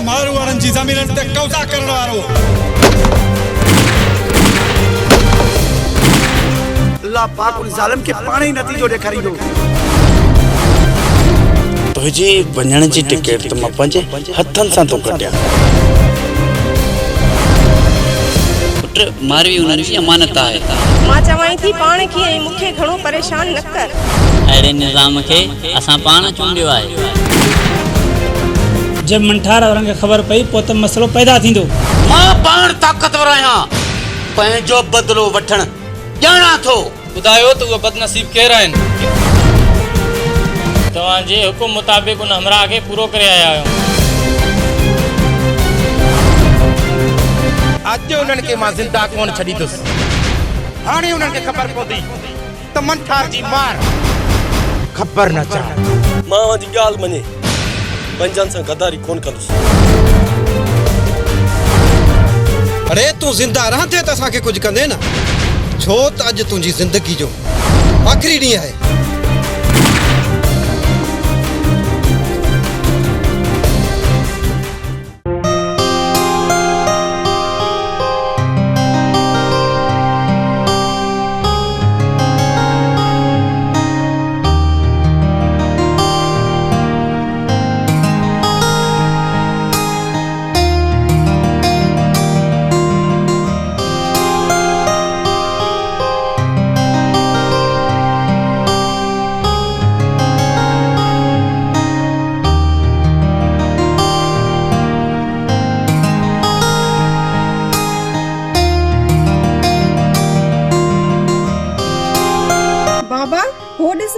मारवाड़न जी ज़मीनन ते कब्जा करण वारो। अल्लाह पाक उन ज़ालिम के पाणे ही नतीजो ॾेखारींदो। तुझी वञण जी टिकट त मां पंहिंजे हथनि सां थो कढियां। पुट मारवी उन्हनि जी अमानत आहे। मां चवां थी पाण खे ऐं मूंखे घणो परेशान न कर। अहिड़े निज़ाम खे असां पाण चूंडियो आहे। जब मंठार वारनि खे ख़बर पई पोइ त मसइलो पैदा थींदो। मां पाण ताक़तवर आहियां, पंहिंजो बदिलो वठण ॼाणा थो। ॿुधायो त उहे बदनसीब केर आहिनि? तव्हांजे हुकुम मुताबिक़ उन हमराह खे पूरो करे आया आहियो। अॼु उन्हनि खे मां ज़िंदा कोन छॾींदुसि। हाणे उन्हनि खे ख़बर पवंदी त मंठार जी मार ख़बर न चाह। मां जी ॻाल्हि मञे, पंहिंजनि सां गदारी कोन कंदुसि। अरे तू जिंदा रहंदे त असांखे कुझु कंदे न, छो त अॼु तुंहिंजी ज़िंदगी जो आख़िरी ॾींहुं आहे।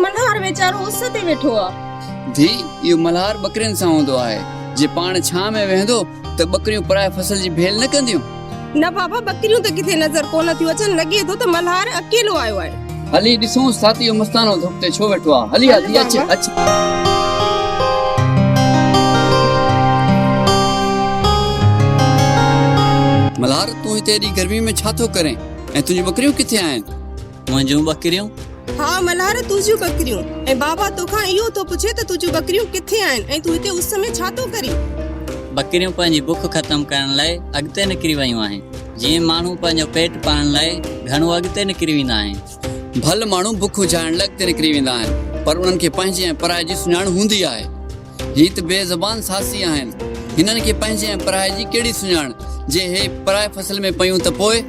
मल्हार वेचारो उस ते वेठो आ। धी यो मल्हार बकरियन सां हूंदो आहे। जे पाण छां में वेंदो त बकरियूं पराए फसल जी भेल न कंदियूं। न बाबा, बकरियूं त किथे नज़र कोन थियूं अचन। लगे थो त मल्हार अकेलो आयो आहे। हली ॾिसूं साथी यो मस्तानो धोखते छो वेठो आ। हली आदि अच अच। मल्हार तू हिते एडी गर्मी में छा थो करें ऐं तुंहिंजी बकरियूं किथे आहिनि? मुंहिंजूं बकरियूं? हाँ मल्हार, तुझियूं बकरियूं। ऐं बाबा तोखां इहो थो पुछे त तुझियूं बकरियूं किथे आहिनि ऐं तू हिते उस में छा थो करी? बकरियूं पंहिंजी बुख ख़त्म करण लाइ अॻिते निकिरी वियूं आहिनि। जीअं माण्हू पंहिंजो पेट पालण लाइ घणो अॻिते निकिरी वेंदा आहिनि। भल माण्हू बुख जाइण लाइ अॻिते निकिरी वेंदा आहिनि, पर उन्हनि खे पंहिंजे ऐं पराए जी सुञाण हूंदी आहे। ही त बेज़बान सासी आहिनि। हिननि खे पंहिंजे ऐं पराए जी कहिड़ी सुञाण? जे हे पराए फसल में पयूं त पोइ?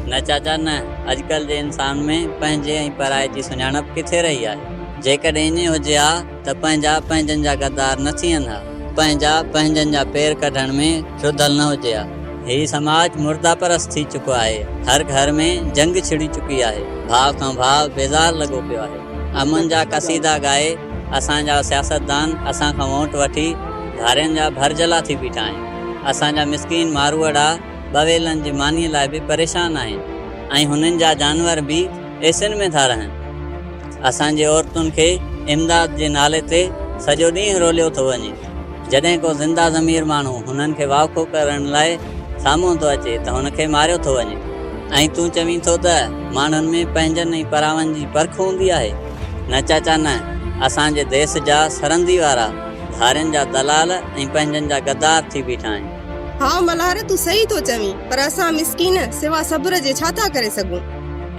न चाचा न, अॼुकल्ह जे इंसान में पंहिंजे ऐं पराए जी सुञाणप किथे रही आहे। जेकॾहिं ईअं हुजे हा त पंहिंजा पंहिंजनि जा गद्दार न थियनि हा, पंहिंजा पंहिंजनि जा पेर कढण में शुद्धल न हुजे हा। हीउ समाज मुर्दा परस्त थी चुको आहे। हर घर में जंग छिड़ी चुकी आहे। भाउ खां भाउ बेज़ार लॻो पियो आहे। अमन जा कसीदा ॻाए असांजा सियासतदान असां खां वोट वठी घरनि जा भरजला थी बीठा आहिनि। असांजा मिसकीन मारवाड़ा बवेलनि जी मानीअ लाइ बि परेशान आहिनि ऐं हुननि जा जानवर बि एसियुनि में था रहनि। असांजे औरतुनि खे इमदाद जे नाले ते सॼो ॾींहुं रोलियो थो वञे। जॾहिं को ज़िंदा ज़मीर माण्हू हुननि खे वाखो करण लाइ साम्हूं थो अचे त हुनखे मारियो थो वञे। ऐं तूं चवीं थो त माण्हुनि में पंहिंजनि ऐं परावनि जी परख हूंदी आहे? न चाचा न, असांजे देश जा सरहंदी वारा धारनि जा दलाल ऐं पंहिंजनि जा गद्दार थी बीठा आहिनि। हाँ मल्हार, तू सही तो चवी, पर असां मिसकीन सिवा सब्र जे छा था करे सघूं?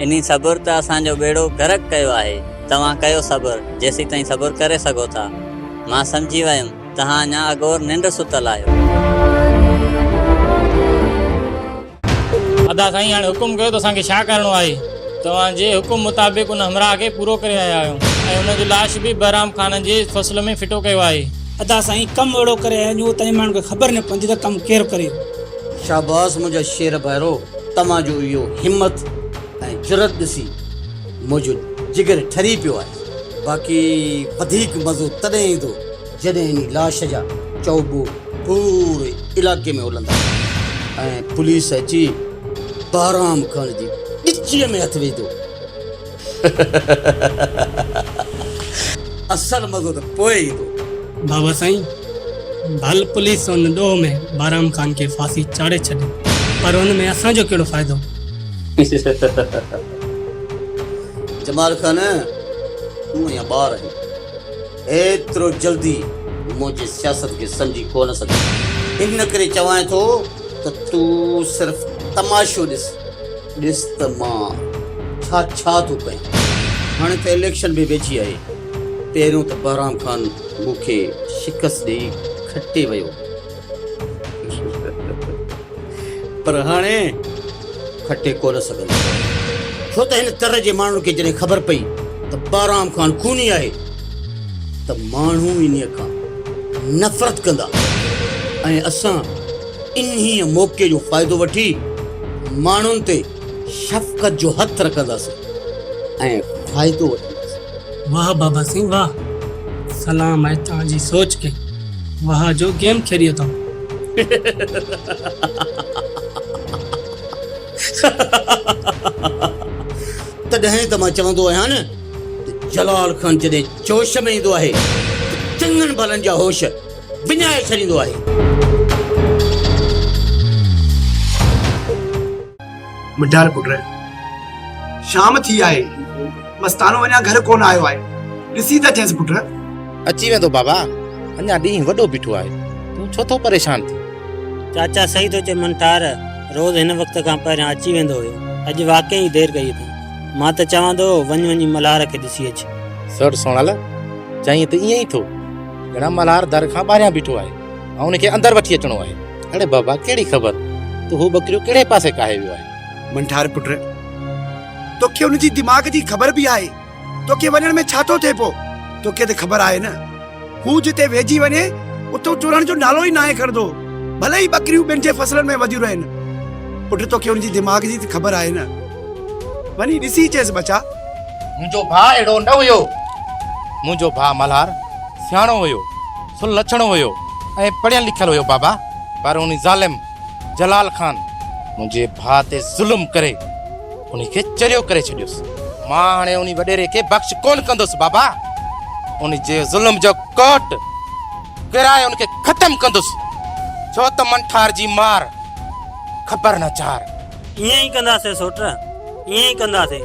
इन्ही सब्र त असांजो बेड़ो गरक कयो आहे। तव्हां कयो सब्र जेसी ताईं सब्र करे सघो था। मां सम्झी वियुमि, तव्हां अञा अगोर निंड सुतल आहियो। अदा साईं, हाणे हुकुम कयो त असांखे छा करिणो आहे? तव्हांजे हुकुम मुताबिक़ उन हमराह खे पूरो करे आया आहियो ऐं हुनजी लाश बि बहराम खान जे फसल में फिटो कयो आहे। अदा साईं, कमु अहिड़ो करे आया आहियूं तव्हां माण्हुनि खे ख़बर न पवंदी त कमु केरु करे। शाबाश मुंहिंजा शेर भैरो, तव्हांजो इहो हिमत ऐं जुरत ॾिसी मुंहिंजो जिगर ठरी पियो आहे। बाक़ी वधीक मज़ो तॾहिं ईंदो जॾहिं इन लाश जा चौबो पूरे इलाइक़े में उलंदा ऐं पुलिस अची बहराम खान जी ॾिचीअ में हथु विझंदो। असल मज़ो त पोइ ईंदो। बाबा साईं, भल पुलिस उन ॾोह में बहराम खान खे फांसी चाढ़े छॾी, पर हुन में असांजो कहिड़ो फ़ाइदो? जमाल खान, तूं अञा ॿार आहीं, एतिरो जल्दी मुंहिंजी सियासत खे सम्झी कोन सघे। इन करे चवां थो त तूं सिर्फ़ तमाशो ॾिस त मां छा थो कयां। हाणे त इलेक्शन बि वेझी आहे। पहिरियों त बहराम खान मूंखे शिकस्त ॾेई खटे वियो, पर हाणे खटे कोन सघंदो, छो त हिन तरह जे माण्हू खे जॾहिं ख़बर पई त बहराम खान खूनी आहे त माण्हू इन खां नफ़रत कंदा ऐं असां इन्हीअ मौक़े जो फ़ाइदो वठी माण्हुनि ते शफ़क़त जो हथ रखंदासीं ऐं फ़ाइदो वठंदासीं। वाह बाबा सिंह वाह, सलाम आहे तव्हांजी सोच के। वाह जो गेम खेॾियो अथव। तॾहिं त मां चवंदो आहियां न त जलाल खान जॾहिं जोश में ईंदो आहे त चङनि भलनि जा होश विञाए छॾींदो आहे। मिठाल पुट शाम थी आहे, मस्तानो अञा घर कोन आयो आहे, ॾिसी त अचेसि पुट। अची वेंदो बाबा, अञा ॾींहुं वॾो बीठो आहे, तूं छो थो परेशान थी? चाचा सही थो चए मनठार, रोज़ हिन वक़्त खां पहिरियां अची वेंदो हुयो, अॼु वाकई देरि कई अथई। मां त चवां थो वञी मल्हार खे ॾिसी अच। सर सोनाल चई त ईअं ई थो, ॼणा मल्हार दर खां ॿाहिरियां बीठो आहे ऐं हुनखे अंदरि वठी अचिणो आहे। अड़े बाबा कहिड़ी ख़बर तूं हू बकरियूं कहिड़े पासे काहे वियो आहे? मंठार पुट, तोखे हुनजी दिमाग़ जी ख़बर बि आहे, तोखे वञण में छा थो थिए पोइ? तोखे त ख़बर आहे न, हू जिते वेझी वञे उतो टुरण जो नालो ई न आहे खणंदो, भले ई बकरियूं ॿियनि जे फसलनि में वधियूं रहनि। पुट तोखे हुनजी दिमाग़ जी त ख़बर आहे न, वञी ॾिसी अचेसि बचा। मुंहिंजो भाउ अहिड़ो न हुयो, मुंहिंजो भाउ मल्हार सियाणो हुयो, सुलक्षणो हुयो ऐं पढ़ियल लिखियल हुयो बाबा, पर उन ज़ालिम जलाल खान मुंहिंजे भाउ ते ज़ुल्म करे उनखे चरियो करे छॾियोसि। मां हाणे उन वॾेरे खे बख़्श कोन कंदुसि बाबा, उन जे ज़ुल्म जो कोट किराए उनखे ख़तम कंदुसि, छो त मनठार जी मार ख़बर न चार। ईअं ई कंदासीं सोट, ईअं ई कंदासीं।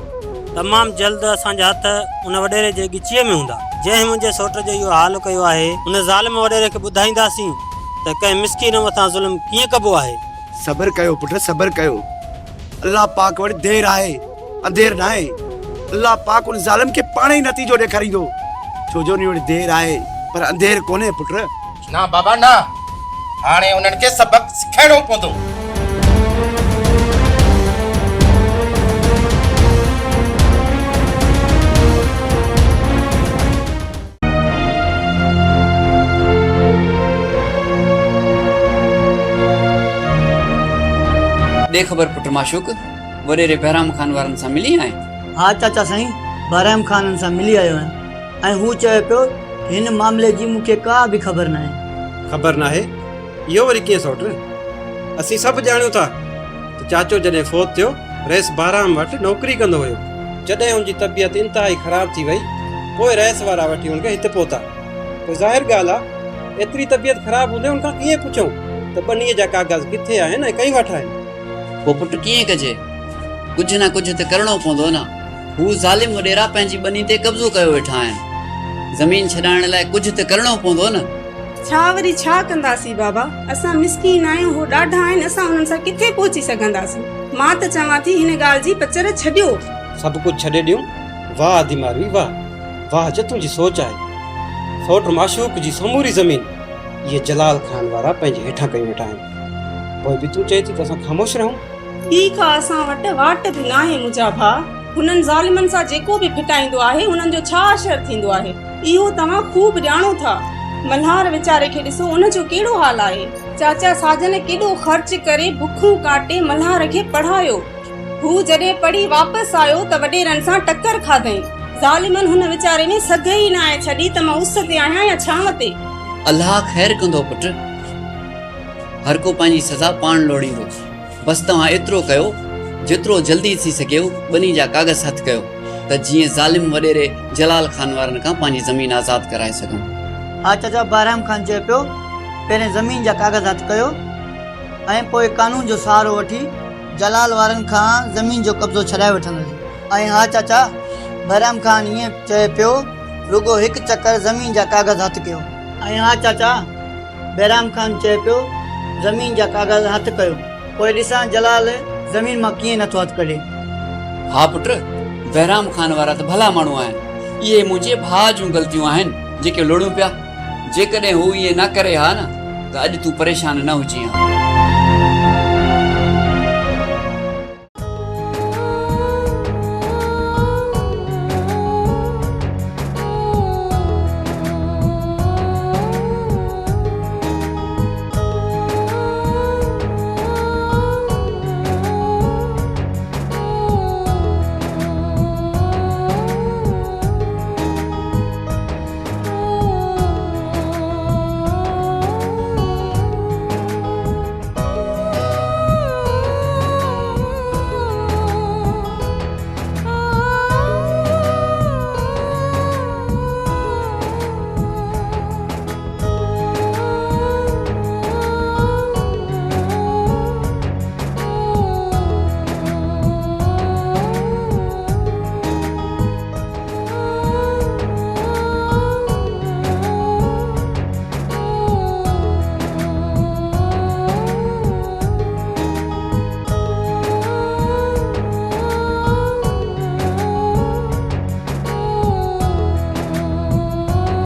तमामु जल्द असांजा हथ उन वॾेरे जे ॻिचीअ में हूंदा। जंहिं मुंहिंजे सोट जो इहो हाल कयो आहे, उन ज़ालिम वॾेरे खे ॿुधाईंदासीं त कंहिं मिसकीन मथां ज़ुल्म कीअं कबो आहे। सबर कयो पुट, सबर कयो। अल्लाह पाक वटि देर आहे, अंधेर न आहे। अल्लाह पाक उन ज़ालिम खे पाण ई नतीजो ॾेखारींदो, छो जो उन वटि देर आहे पर अंधेर कोन्हे पुट। ना बाबा ना, हाणे उन्हनि खे सबक सिखाइणो पवंदो। दे ख़बर पुट माशूक, वॾेरे बहराम खान वारनि सां मिली आहीं? हाँ चाचा साईं, बहराम खान सां मिली आयो आहियां ऐं हू चए पियो कि हिन मामले जी मूंखे का बि ख़बर न आहे। ख़बर न आहे? इहो वरी कीअं सौट? असीं सभु ॼाणूं था त चाचो जॾहिं फोत थियो रईस बहराम वटि नौकिरी कंदो हुयो। जॾहिं हुनजी तबियत इंतिहाई ख़राब थी वई, पोइ रईस वारा वठी हुनखे हिते पहुता। पोइ ज़ाहिर ॻाल्हि आहे, एतिरी तबियत ख़राब हूंदे हुनखां कीअं पुछूं त ॿनीअ जा कागज़ किथे आहिनि ऐं कई वठि आहिनि। पोइ पुट कीअं कजे, कुझु न कुझु त करिणो पवंदो न। हू ज़ालिम वॾेरा पंहिंजी ॿनी ते कब्ज़ो कयो वेठा आहिनि, ज़मीन छॾाइण लाइ कुझु त करिणो पवंदो न। छा वरी छा कंदासीं बाबा, असां मिसकीन आहियूं, हो ॾाढा आहिनि, असां हुननि सां किथे पहुची सघंदासीं। मां त चवां थी हिन ॻाल्हि जी पचर छॾियो, सभु कुझु छॾे ॾियूं। वाह दिमाग़ी वाह, वाह जतूं जी सोच आहे। सौट माशूक जी समूरी ज़मीन इहे जलाल खान वारा पंहिंजे हेठां कई वेठा आहिनि। पोइ बि तूं चए थी त असां ख़ामोश रहूं? ठीकु आहे, असां वटि वाट बि न आहे मुंहिंजा भाउ। हुननि ज़ालिमनि सां जेको बि फिटाईंदो आहे, हुननि जो छा असरु थींदो आहे इहो तव्हां खूब ॼाणो था। मल्हार वीचारे खे ॾिसो, उनजो कहिड़ो हाल आहे। चाचा साजन केॾो ख़र्च करे बुखूं काटे मल्हार खे पढ़ायो। हू जॾहिं पढ़ी वापसि आयो त वॾेरनि सां टकर खाधई। ज़ालिमनि हुन वीचारे में सघ ई न आहे छॾी त मां उस ते आहियां या छांव ते। अल्लाह ख़ैर कंदो पुट, हर को पंहिंजी सज़ा पाण लोड़ींदो। बसि तव्हां एतिरो कयो, जेतिरो जल्दी थी सघेव ॿनी जा कागज़ हथ कयो त जीअं ज़ालिम वॾेरे जलाल खान वारनि खां पंहिंजी ज़मीन आज़ादु कराए सघूं। हा चाचा, बहराम खान चए पियो पहिरें ज़मीन जा कागज़ हथ कयो ऐं पोइ कानून जो सहारो वठी जलाल वारनि खां ज़मीन जो कब्ज़ो छॾाए वठंदासीं। ऐं हा चाचा, बहराम खान ईअं चए पियो रुगो हिकु चकर ज़मीन जा कागज़ हथ कयो। ऐं हा चाचा, बहराम खान चए पियो ज़मीन जा कागज़ हथु कयो, पोइ ॾिसां जलाल ज़मीन मां कीअं नथो हथु कढे। हा पुट, बहराम खान वारा त भला माण्हू आहिनि। इहे मुंहिंजे भाउ जूं ग़लतियूं आहिनि जेके लोड़ियूं पिया। जेकॾहिं हू इहे न करे हा न त अॼु तूं परेशान न हुजी हा।